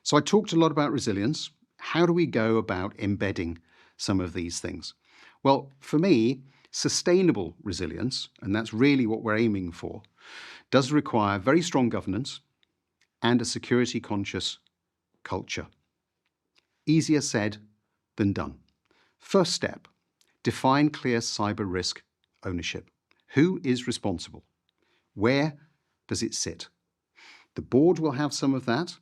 So I talked a lot about resilience. How do we go about embedding some of these things? Well, for me, sustainable resilience, and that's really what we're aiming for, does require very strong governance and a security conscious culture. Easier said than done. First step, define clear cyber risk ownership. Who is responsible? Where does it sit? The board will have some of that,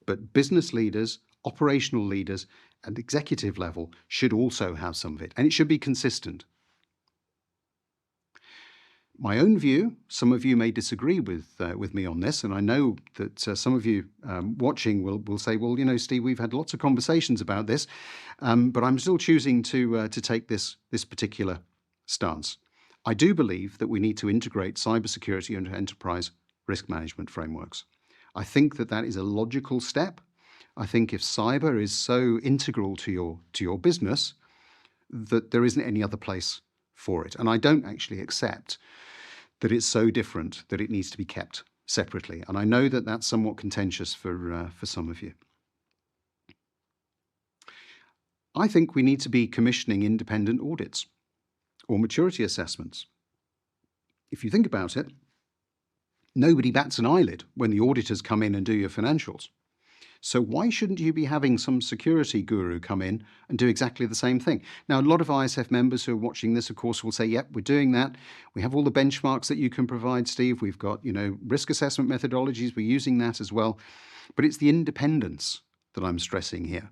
but business leaders, operational leaders, and executive level should also have some of it, and it should be consistent. My own view, some of you may disagree with me on this, and I know that some of you watching will say, well, you know, Steve, we've had lots of conversations about this, but I'm still choosing to take this particular stance. I do believe that we need to integrate cybersecurity into enterprise risk management frameworks. I think that that is a logical step. I think if cyber is so integral to your business, that there isn't any other place for it. And I don't actually accept that it's so different that it needs to be kept separately. And I know that that's somewhat contentious for some of you. I think we need to be commissioning independent audits or maturity assessments. If you think about it, nobody bats an eyelid when the auditors come in and do your financials. So why shouldn't you be having some security guru come in and do exactly the same thing? Now, a lot of ISF members who are watching this, of course, will say, yep, we're doing that. We have all the benchmarks that you can provide, Steve. We've got, risk assessment methodologies. We're using that as well. But it's the independence that I'm stressing here.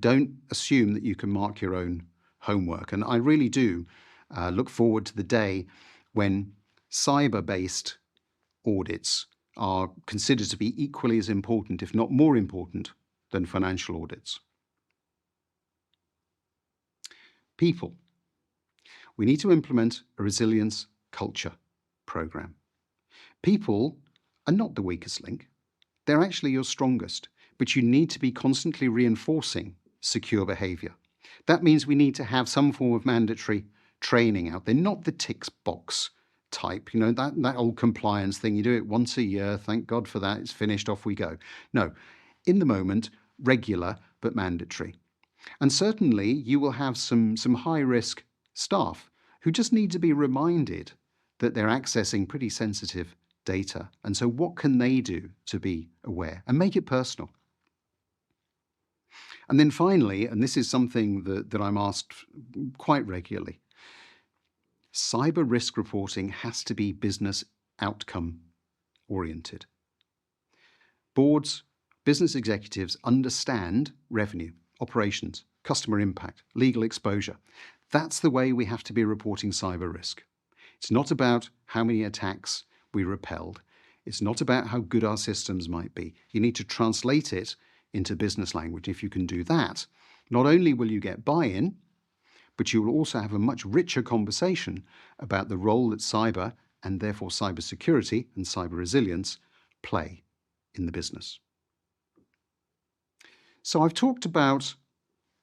Don't assume that you can mark your own homework. And I really do look forward to the day when cyber-based audits are considered to be equally as important, if not more important, than financial audits. People. We need to implement a resilience culture program. People are not the weakest link. They're actually your strongest, but you need to be constantly reinforcing secure behavior. That means we need to have some form of mandatory training out there, not the ticks box type, that old compliance thing. You do it once a year, thank God for that, it's finished, off we go. No, in the moment, regular but mandatory. And certainly you will have some high-risk staff who just need to be reminded that they're accessing pretty sensitive data. And so what can they do to be aware? And make it personal. And then finally, and this is something that I'm asked quite regularly, cyber risk reporting has to be business outcome oriented. Boards, business executives understand revenue, operations, customer impact, legal exposure. That's the way we have to be reporting cyber risk. It's not about how many attacks we repelled. It's not about how good our systems might be. You need to translate it into business language. If you can do that, not only will you get buy-in, but you will also have a much richer conversation about the role that cyber, and therefore cybersecurity and cyber resilience, play in the business. So I've talked about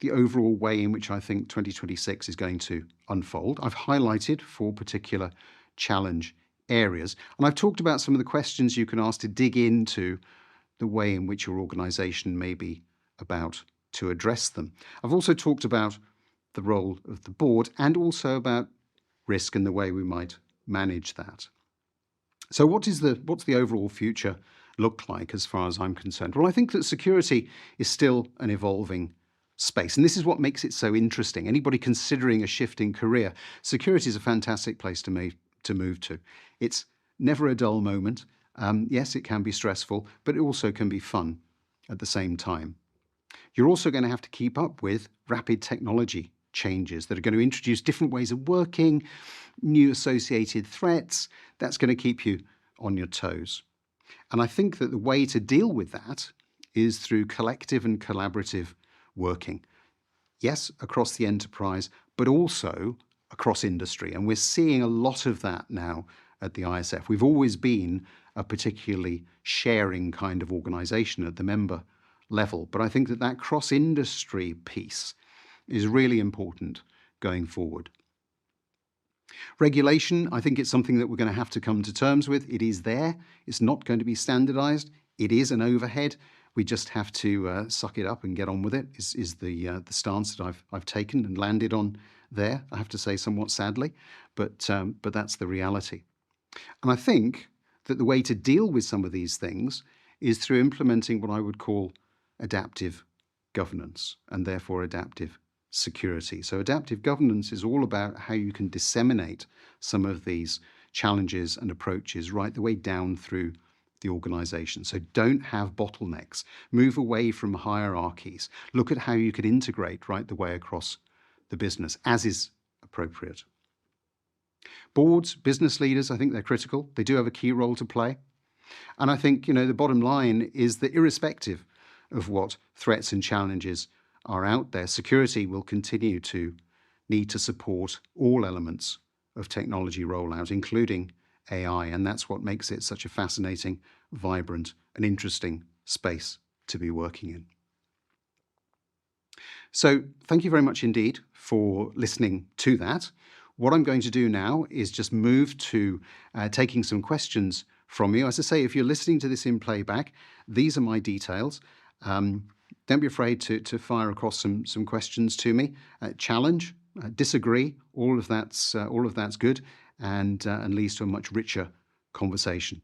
the overall way in which I think 2026 is going to unfold. I've highlighted 4 particular challenge areas, and I've talked about some of the questions you can ask to dig into the way in which your organization may be about to address them. I've also talked about the role of the board and also about risk and the way we might manage that. So what's the overall future look like as far as I'm concerned? Well, I think that security is still an evolving space, and this is what makes it so interesting. Anybody considering a shift in career, security is a fantastic place to move to. It's never a dull moment. Yes, it can be stressful, but it also can be fun at the same time. You're also going to have to keep up with rapid technology changes that are going to introduce different ways of working, new associated threats. That's going to keep you on your toes. And I think that the way to deal with that is through collective and collaborative working. Yes, across the enterprise, but also across industry. And we're seeing a lot of that now at the ISF. We've always been a particularly sharing kind of organization at the member level. But I think that cross-industry piece is really important going forward. Regulation, I think it's something that we're going to have to come to terms with. It is there. It's not going to be standardized. It is an overhead. we just have to suck it up and get on with it, is the stance that I've taken and landed on there, I have to say, somewhat sadly, but that's the reality. And I think that the way to deal with some of these things is through implementing what I would call adaptive governance, and therefore adaptive security. So adaptive governance is all about how you can disseminate some of these challenges and approaches right the way down through the organization. So don't have bottlenecks. Move away from hierarchies. Look at how you could integrate right the way across the business, as is appropriate. Boards, business leaders, I think they're critical. They do have a key role to play. And I think, the bottom line is that irrespective of what threats and challenges are out there, security will continue to need to support all elements of technology rollout, including AI. And that's what makes it such a fascinating, vibrant, and interesting space to be working in. So thank you very much indeed for listening to that. What I'm going to do now is just move to taking some questions from you. As I say, if you're listening to this in playback, these are my details. Don't be afraid to fire across some questions to me. Challenge, disagree, all of that's good, and leads to a much richer conversation.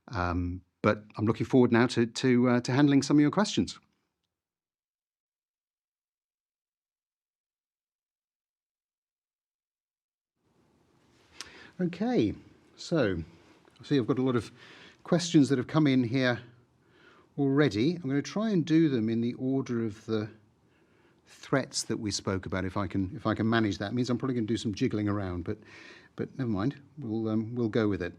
But I'm looking forward now to handling some of your questions. Okay, so I see I've got a lot of questions that have come in here already. I'm going to try and do them in the order of the threats that we spoke about. If I can manage that, it means I'm probably going to do some jiggling around, but never mind. We'll go with it.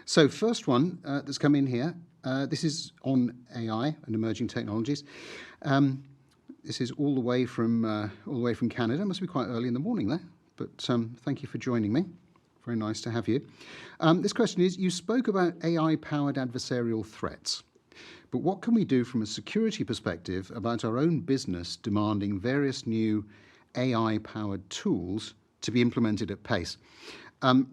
So first one that's come in here. This is on AI and emerging technologies. This is all the way from Canada. It must be quite early in the morning there, but thank you for joining me. Very nice to have you. This question is, you spoke about AI-powered adversarial threats, but what can we do from a security perspective about our own business demanding various new AI-powered tools to be implemented at pace?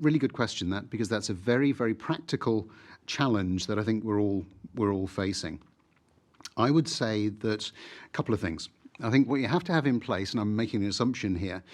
Really good question, that, because that's a very, very practical challenge that I think we're all facing. I would say that a couple of things. I think what you have to have in place, and I'm making an assumption here,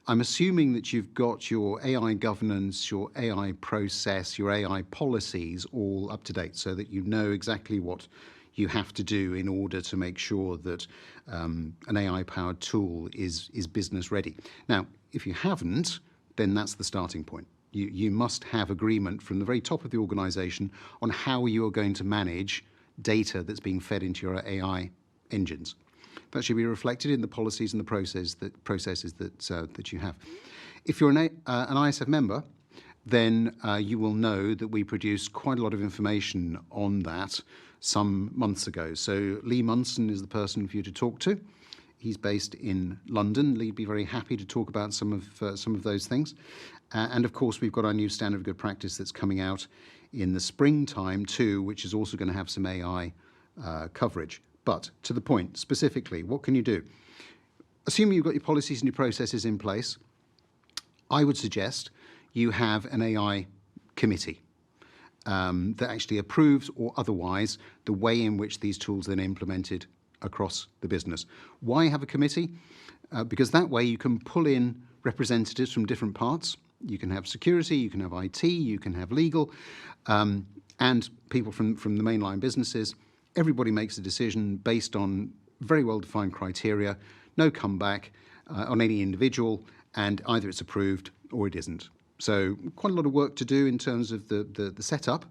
I'm assuming that you've got your AI governance, your AI process, your AI policies all up to date, so that you know exactly what you have to do in order to make sure that an AI-powered tool is business ready. Now, if you haven't, then that's the starting point. You must have agreement from the very top of the organization on how you are going to manage data that's being fed into your AI engines. That should be reflected in the policies and the processes that you have. If you're an ISF member, then you will know that we produced quite a lot of information on that some months ago. So Lee Munson is the person for you to talk to. He's based in London. Lee'd be very happy to talk about some of those things. And of course, we've got our new standard of good practice that's coming out in the springtime too, which is also going to have some AI coverage. But to the point, specifically, what can you do? Assuming you've got your policies and your processes in place, I would suggest you have an AI committee that actually approves or otherwise the way in which these tools are then implemented across the business. Why have a committee? Because that way you can pull in representatives from different parts. You can have security, you can have IT, you can have legal, and people from the mainline businesses. Everybody makes a decision based on very well-defined criteria, no comeback on any individual, and either it's approved or it isn't. So quite a lot of work to do in terms of the setup,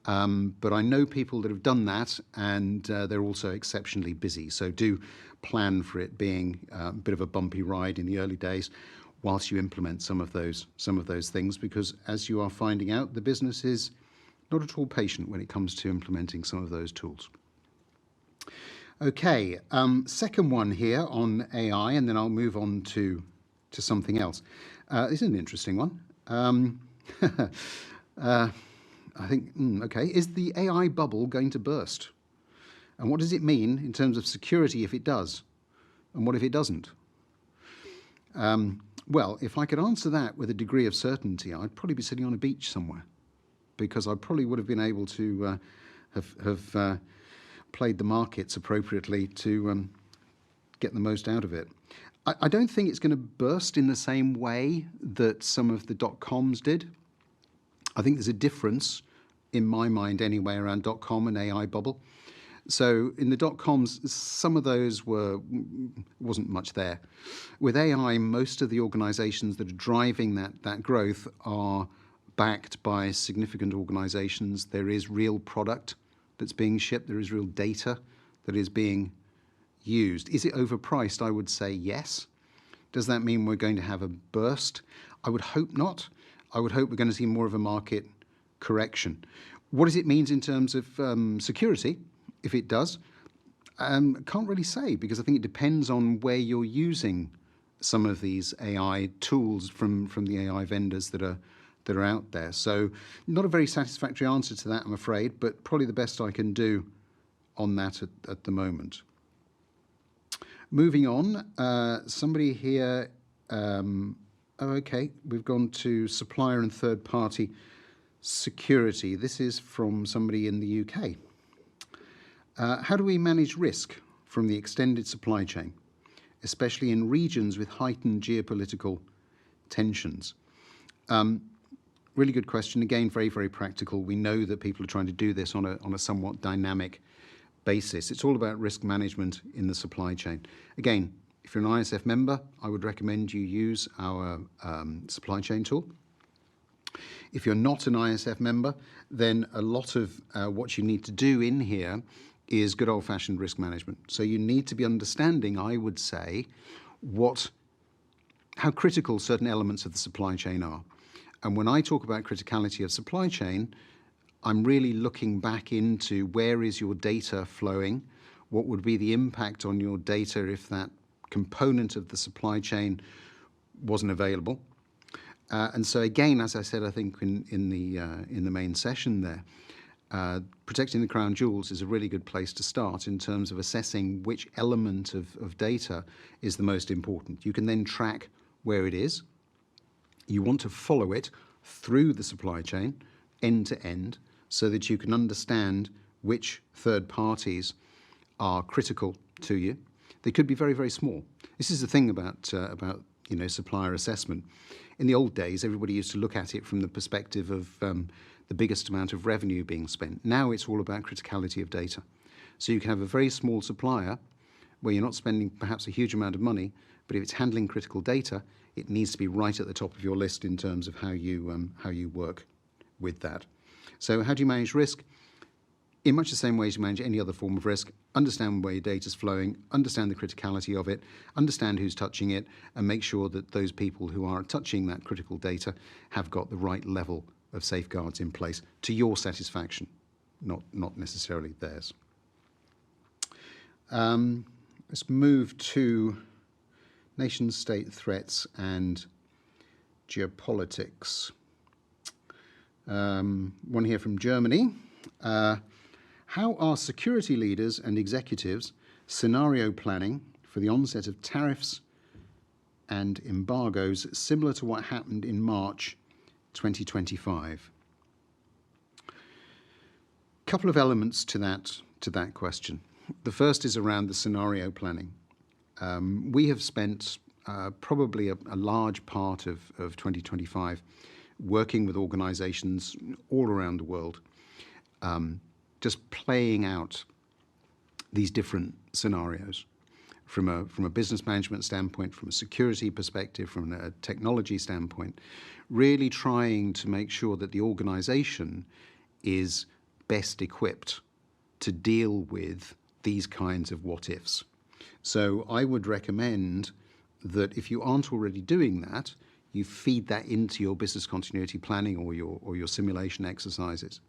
but I know people that have done that, and they're also exceptionally busy. So do plan for it being a bit of a bumpy ride in the early days whilst you implement some of those things, because as you are finding out, the business is not at all patient when it comes to implementing some of those tools. Okay, second one here on AI, and then I'll move on to something else. This is an interesting one. I think, okay, is the AI bubble going to burst? And what does it mean in terms of security if it does? And what if it doesn't? Well, if I could answer that with a degree of certainty, I'd probably be sitting on a beach somewhere, because I probably would have been able to have played the markets appropriately to get the most out of it. I don't think it's going to burst in the same way that some of the dot-coms did. I think there's a difference, in my mind anyway, around dot-com and AI bubble. So in the dot-coms, some of those wasn't much there. With AI, most of the organizations that are driving that growth are backed by significant organizations. There is real product that's being shipped. There is real data that is being used. Is it overpriced? I would say yes. Does that mean we're going to have a burst? I would hope not. I would hope we're going to see more of a market correction. What does it mean in terms of security? If it does, can't really say, because I think it depends on where you're using some of these AI tools from the AI vendors that are out there. So not a very satisfactory answer to that, I'm afraid, but probably the best I can do on that at the moment. Moving on, somebody here, okay, we've gone to supplier and third-party security. This is from somebody in the UK. How do we manage risk from the extended supply chain, especially in regions with heightened geopolitical tensions? Really good question. Again, very, very practical. We know that people are trying to do this on a somewhat dynamic basis. It's all about risk management in the supply chain. Again, if you're an ISF member, I would recommend you use our supply chain tool. If you're not an ISF member, then a lot of what you need to do in here is good old-fashioned risk management. So you need to be understanding, I would say, how critical certain elements of the supply chain are. And when I talk about criticality of supply chain, I'm really looking back into where is your data flowing, what would be the impact on your data if that component of the supply chain wasn't available. And so again, as I said, I think in the main session there, protecting the crown jewels is a really good place to start in terms of assessing which element of data is the most important. You can then track where it is. You want to follow it through the supply chain, end to end, so that you can understand which third parties are critical to you. They could be very, very small. This is the thing about supplier assessment. In the old days, everybody used to look at it from the perspective of the biggest amount of revenue being spent. Now it's all about criticality of data. So you can have a very small supplier where you're not spending perhaps a huge amount of money, but if it's handling critical data, it needs to be right at the top of your list in terms of how you work with that. So how do you manage risk? In much the same way as you manage any other form of risk, understand where your data is flowing, understand the criticality of it, understand who's touching it, and make sure that those people who are touching that critical data have got the right level of safeguards in place to your satisfaction, not necessarily theirs. Let's move to nation-state threats and geopolitics. One here from Germany. How are security leaders and executives scenario planning for the onset of tariffs and embargoes similar to what happened in March 2025? Couple of elements to that question. The first is around the scenario planning. We have spent probably a large part of 2025 working with organizations all around the world, just playing out these different scenarios from a business management standpoint, from a security perspective, from a technology standpoint, really trying to make sure that the organization is best equipped to deal with these kinds of what-ifs. So I would recommend that if you aren't already doing that, you feed that into your business continuity planning or your simulation exercises.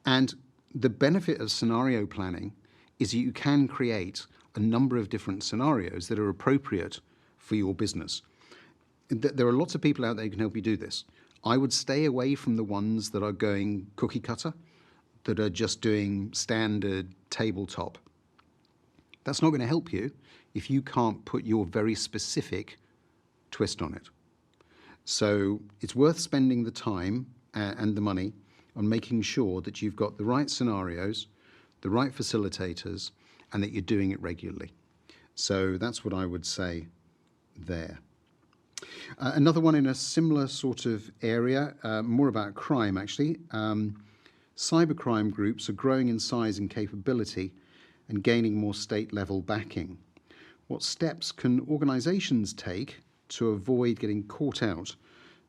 And the benefit of scenario planning is that you can create a number of different scenarios that are appropriate for your business. There are lots of people out there who can help you do this. I would stay away from the ones that are going cookie cutter, that are just doing standard tabletop. That's not going to help you if you can't put your very specific twist on it. So it's worth spending the time and the money on making sure that you've got the right scenarios the right facilitators, and that you're doing it regularly. So that's what I would say there. Another one in a similar sort of area, more about crime actually. Cybercrime groups are growing in size and capability and gaining more state-level backing. What steps can organisations take to avoid getting caught out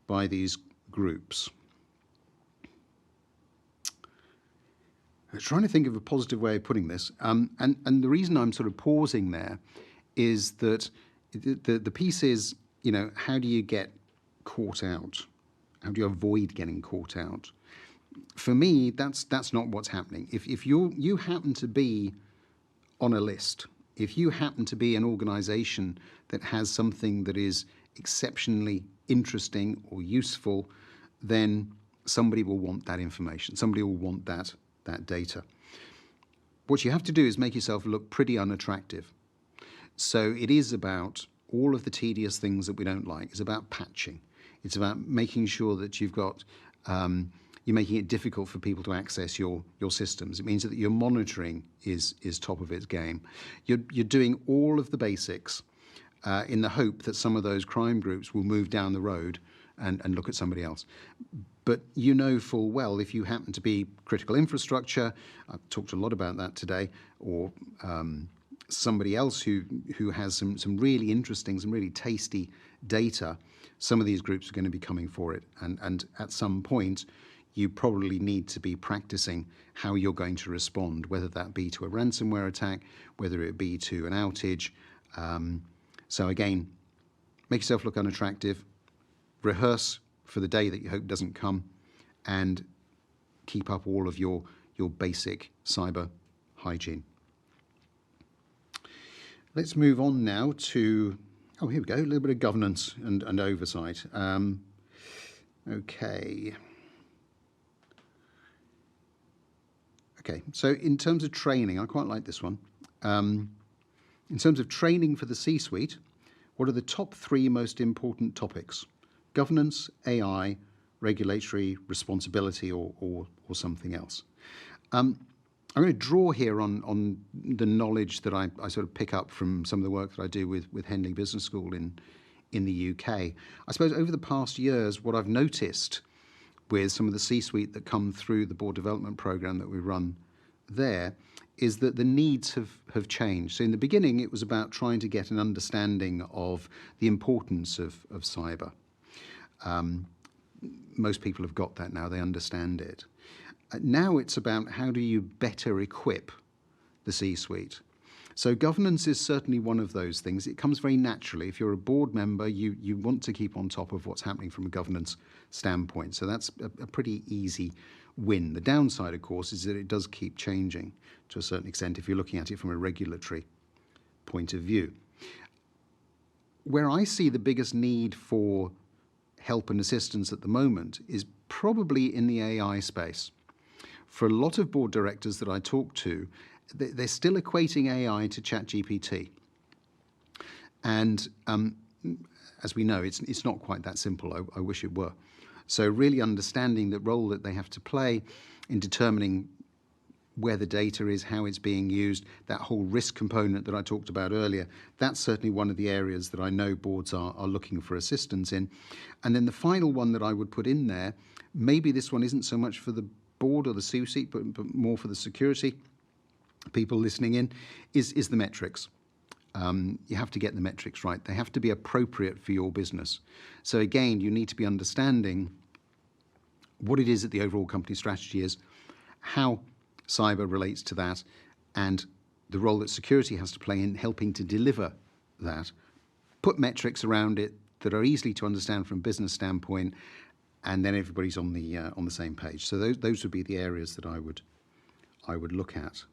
by these groups? I'm trying to think of a positive way of putting this. And the reason I'm sort of pausing there is that the piece is, you know, how do you get caught out? How do you avoid getting caught out? For me, that's not what's happening. If you happen to be on a list, if you happen to be an organisation that has something that is exceptionally interesting or useful, then somebody will want that information. Somebody will want that data. What you have to do is make yourself look pretty unattractive. So it is about all of the tedious things that we don't like. It's about patching. It's about making sure that you've got you're making it difficult for people to access your systems. It means that your monitoring is top of its game. You're doing all of the basics in the hope that some of those crime groups will move down the road and look at somebody else. But you know full well, if you happen to be critical infrastructure, I've talked a lot about that today, or somebody else who has some really interesting, some really tasty data, some of these groups are going to be coming for it. And at some point, you probably need to be practicing how you're going to respond, whether that be to a ransomware attack, whether it be to an outage. So again, make yourself look unattractive, rehearse for the day that you hope doesn't come, and keep up all of your basic cyber hygiene. Let's move on now to, oh, here we go, a little bit of governance and oversight. Okay, so in terms of training, I quite like this one. In terms of training for the C-suite, what are the top 3 most important topics? Governance, AI, regulatory responsibility, or something else. I'm going to draw here on the knowledge that I sort of pick up from some of the work that I do with Henley Business School in the UK. I suppose over the past years, what I've noticed with some of the C-suite that come through the board development program that we run there is that the needs have changed. So in the beginning, it was about trying to get an understanding of the importance of cyber. Most people have got that now, they understand it. Now it's about how do you better equip the C-suite. So governance is certainly one of those things. It comes very naturally. If you're a board member, you want to keep on top of what's happening from a governance standpoint. So that's a pretty easy win. The downside, of course, is that it does keep changing to a certain extent if you're looking at it from a regulatory point of view. Where I see the biggest need for help and assistance at the moment is probably in the AI space. For a lot of board directors that I talk to, they're still equating AI to ChatGPT. And as we know, it's not quite that simple. I wish it were. So really understanding the role that they have to play in determining where the data is, how it's being used, that whole risk component that I talked about earlier, that's certainly one of the areas that I know boards are looking for assistance in. And then the final one that I would put in there, maybe this one isn't so much for the board or the C-suite, but more for the security people listening in, is the metrics. You have to get the metrics right. They have to be appropriate for your business. So again, you need to be understanding what it is that the overall company strategy is, how cyber relates to that, and the role that security has to play in helping to deliver that. Put metrics around it that are easily to understand from a business standpoint, and then everybody's on the same page. So those would be the areas that I would look at.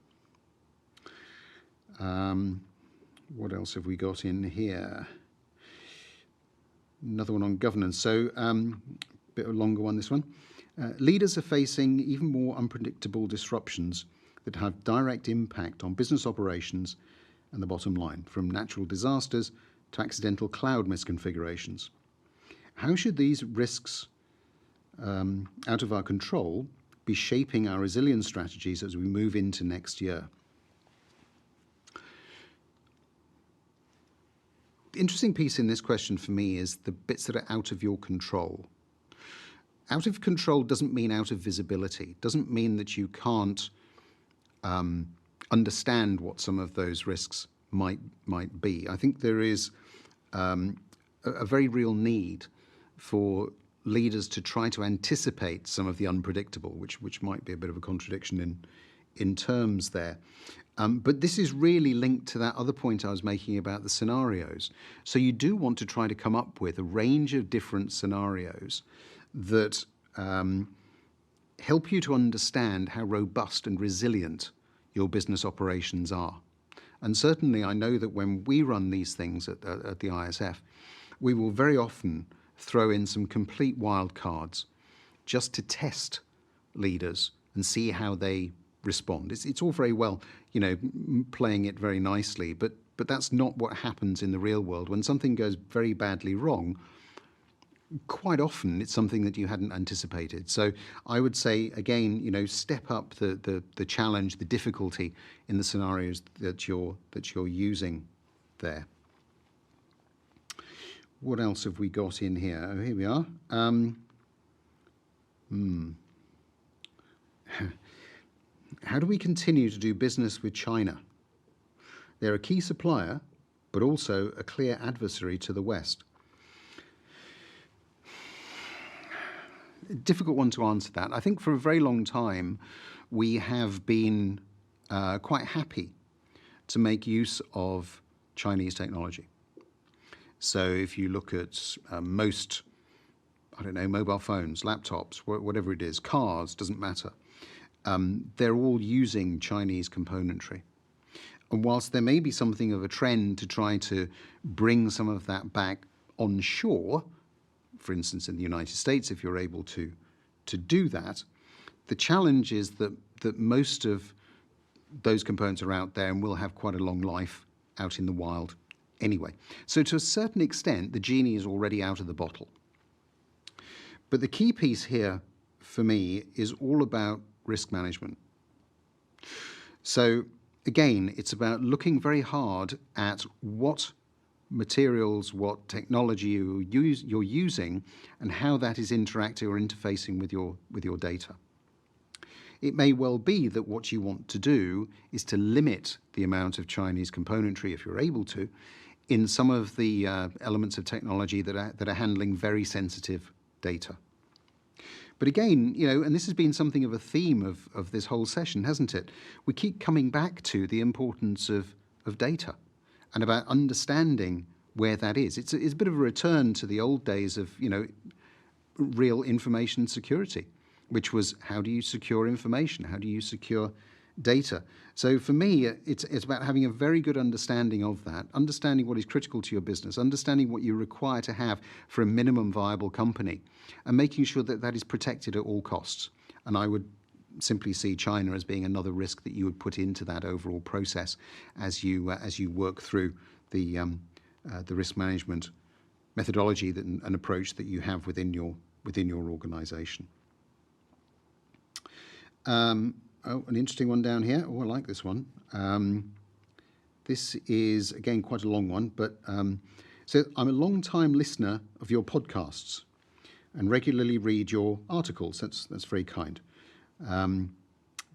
What else have we got in here? Another one on governance. So bit of a longer one, this one. Leaders are facing even more unpredictable disruptions that have direct impact on business operations and the bottom line, from natural disasters to accidental cloud misconfigurations. How should these risks out of our control be shaping our resilience strategies as we move into next year. The interesting piece in this question for me is the bits that are out of your control. Out of control doesn't mean out of visibility, doesn't mean that you can't understand what some of those risks might be. I think there is a very real need for leaders to try to anticipate some of the unpredictable, which might be a bit of a contradiction in terms there. But this is really linked to that other point I was making about the scenarios. So you do want to try to come up with a range of different scenarios that help you to understand how robust and resilient your business operations are. And certainly I know that when we run these things at the ISF, we will very often throw in some complete wild cards just to test leaders and see how they respond. It's all very well, playing it very nicely, but that's not what happens in the real world. When something goes very badly wrong, quite often it's something that you hadn't anticipated. So I would say, again, step up the challenge, the difficulty in the scenarios that you're using there. What else have we got in here? Oh, here we are. How do we continue to do business with China? They're a key supplier, but also a clear adversary to the West. Difficult one to answer that. I think for a very long time we have been quite happy to make use of Chinese technology. So if you look at most, mobile phones, laptops, whatever it is, cars, doesn't matter, they're all using Chinese componentry. And whilst there may be something of a trend to try to bring some of that back onshore, for instance, in the United States, if you're able to do that, the challenge is that most of those components are out there and will have quite a long life out in the wild anyway. So to a certain extent, the genie is already out of the bottle. But the key piece here for me is all about risk management. So again, it's about looking very hard at what materials, what technology you're using, and how that is interacting or interfacing with your data. It may well be that what you want to do is to limit the amount of Chinese componentry, if you're able to, in some of the elements of technology that are handling very sensitive data. But again, and this has been something of a theme of this whole session, hasn't it? We keep coming back to the importance of data and about understanding where that is. It's a bit of a return to the old days of, real information security, which was how do you secure information? How do you secure data? So for me, it's about having a very good understanding of that, understanding what is critical to your business, understanding what you require to have for a minimum viable company, and making sure that that is protected at all costs. And I would simply see China as being another risk that you would put into that overall process as you work through the risk management methodology and approach that you have within your organisation. An interesting one down here. Oh, I like this one. This is, again, quite a long one, but so I'm a long-time listener of your podcasts and regularly read your articles. That's very kind.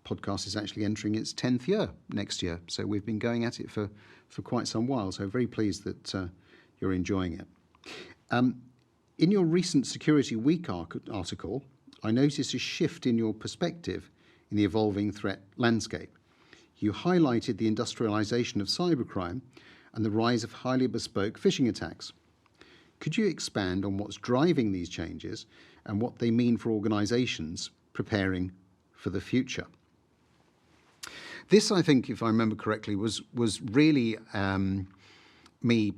Podcast is actually entering its 10th year next year, so we've been going at it for quite some while, so very pleased that you're enjoying it. In your recent Security Week article, I noticed a shift in your perspective in the evolving threat landscape. You highlighted the industrialization of cybercrime and the rise of highly bespoke phishing attacks. Could you expand on what's driving these changes and what they mean for organizations preparing for the future? This, I think, if I remember correctly, was really me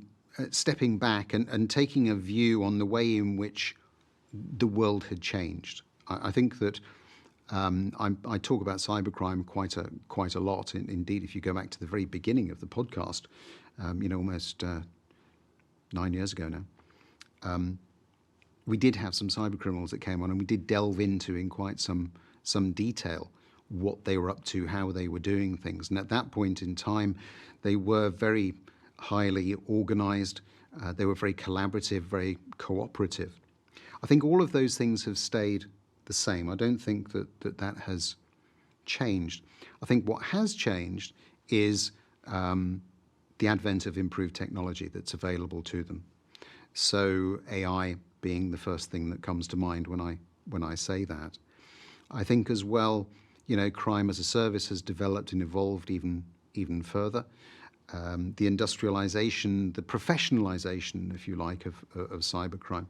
stepping back and taking a view on the way in which the world had changed. I think that I talk about cybercrime quite a lot. Indeed, if you go back to the very beginning of the podcast, almost 9 years ago now, we did have some cyber criminals that came on, and we did delve into in quite some some detail what they were up to, how they were doing things. And at that point in time, they were very highly organized. They were very collaborative, very cooperative. I think all of those things have stayed the same. I don't think that has changed. I think what has changed is the advent of improved technology that's available to them. So AI being the first thing that comes to mind when I say that. I think as well, crime as a service has developed and evolved even further. The industrialization, the professionalization, if you like, of cybercrime.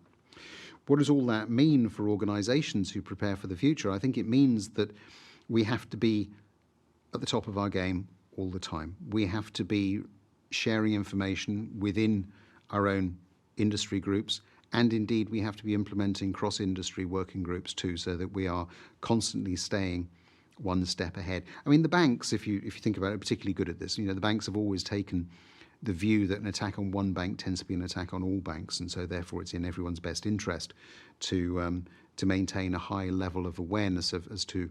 What does all that mean for organizations who prepare for the future? I think it means that we have to be at the top of our game all the time. We have to be sharing information within our own industry groups, and indeed we have to be implementing cross-industry working groups too, so that we are constantly staying one step ahead. I mean, the banks, if you think about it, are particularly good at this. The banks have always taken the view that an attack on one bank tends to be an attack on all banks, and so therefore it's in everyone's best interest to maintain a high level of awareness as to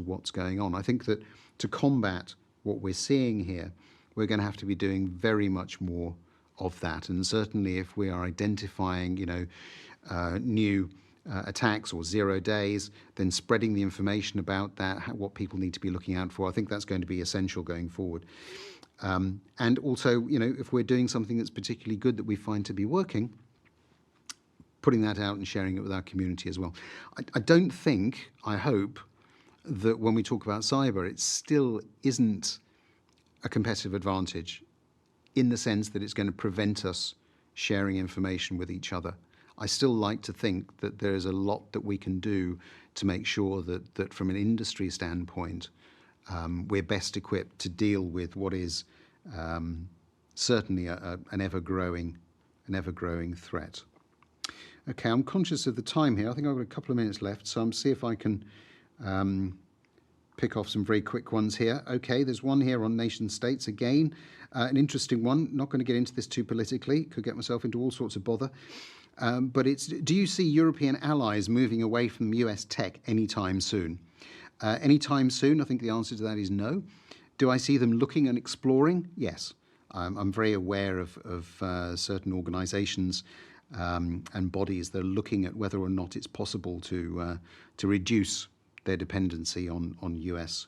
what's going on. I think that to combat what we're seeing here, we're going to have to be doing very much more of that. And certainly if we are identifying, new attacks or 0 days, then spreading the information about that, what people need to be looking out for, I think that's going to be essential going forward. And also, if we're doing something that's particularly good that we find to be working, putting that out and sharing it with our community as well. I don't think, I hope, that when we talk about cyber, it still isn't a competitive advantage in the sense that it's going to prevent us sharing information with each other. I still like to think that there is a lot that we can do to make sure that from an industry standpoint, we're best equipped to deal with what is certainly an ever-growing threat. Okay, I'm conscious of the time here. I think I've got a couple of minutes left, so I'm see if I can pick off some very quick ones here. Okay, there's one here on nation states again, an interesting one. Not going to get into this too politically. Could get myself into all sorts of bother. But it's, do you see European allies moving away from US tech anytime soon? Anytime soon, I think the answer to that is no. Do I see them looking and exploring? Yes. I'm very aware of certain organizations and bodies that are looking at whether or not it's possible to reduce their dependency on US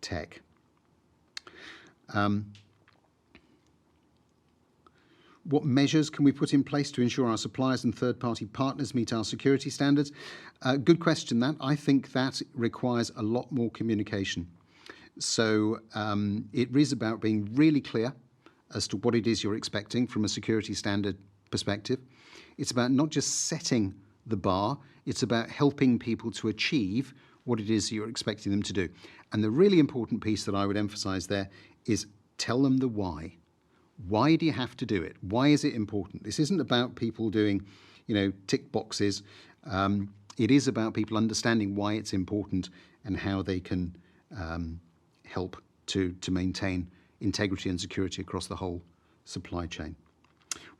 tech. What measures can we put in place to ensure our suppliers and third-party partners meet our security standards? Good question, that. I think that requires a lot more communication. So it is about being really clear as to what it is you're expecting from a security standard perspective. It's about not just setting the bar, it's about helping people to achieve what it is you're expecting them to do. And the really important piece that I would emphasize there is tell them the why. Why do you have to do it? Why is it important? This isn't about people doing, tick boxes. It is about people understanding why it's important and how they can help to maintain integrity and security across the whole supply chain.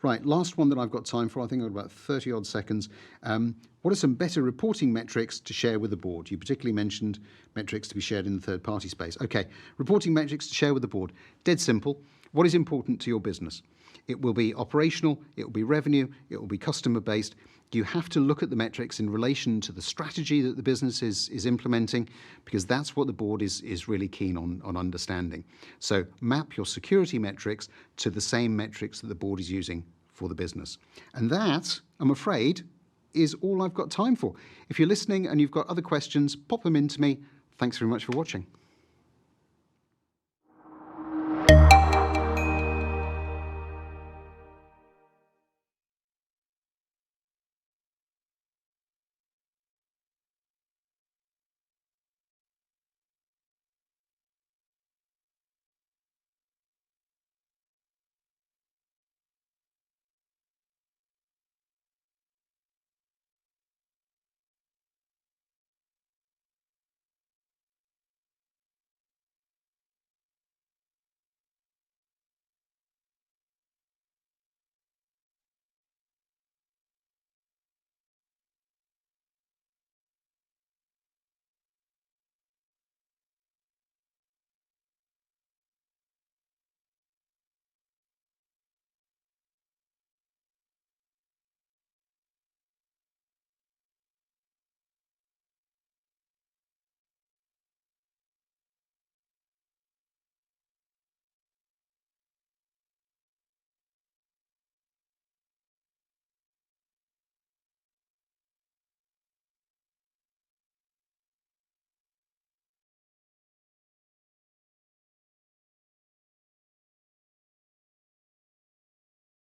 Right, last one that I've got time for. I think I've got about 30 odd seconds. What are some better reporting metrics to share with the board? You particularly mentioned metrics to be shared in the third party space. Okay, reporting metrics to share with the board. Dead simple. What is important to your business? It will be operational, it will be revenue, it will be customer based. You have to look at the metrics in relation to the strategy that the business is implementing, because that's what the board is really keen on understanding. So map your security metrics to the same metrics that the board is using for the business. And that, I'm afraid, is all I've got time for. If you're listening and you've got other questions, pop them in to me. Thanks very much for watching.